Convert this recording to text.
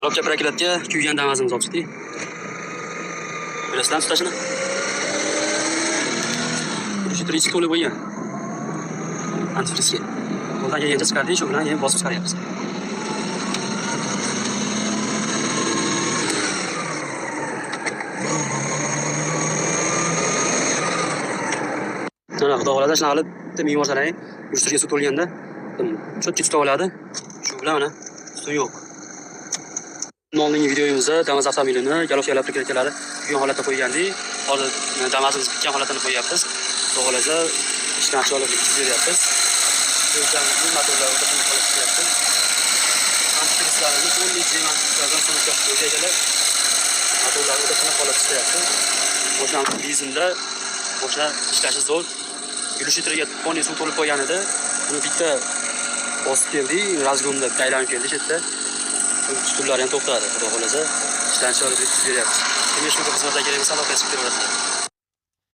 Robka prakilatga kuygan damazimizni olib chiqdik. Bilasizlar tutashini? Shu tirichi to'lib bo'lgan. Antifrizga. Bundan keyin chiqardik, shu bilan keyin bosib chiqaryapmiz. Mana xudo xolasa shunaqa qilib bitta miyvoshlarning yurishtirga suv to'lganda cho'tga tuta oladi. Shu bilan mana suv yo'q. Oldingi videomizda Damas avtomobilini galovkalab kirkalari kuygan holatda qo'ygandik. Hozir Damasimiz bitgan holatini qo'yapmiz. Xudo xolasa ishdan chiqarib beryapmiz. O'zimizning motorlar o'rtasida qolib ketyapti. Antifrizlarimiz 10 litr antifrizlardan so'nib qo'yganlar. Motorlar o'rtasida qolib ketyapti. O'sha benzinda o'sha ishlashi zo'r. 1 litrga tonni suv to'lib qo'ygan edi. Uni bitta bosib keldik, razgomda aylanib keldi chetda. Tutunlar ham to'xtadi. Xudo xolasa ishdan chiqarib beryapmiz. Kimga shu xizmatlar kerak bo'lsa aloqa qilib beraverasizlar.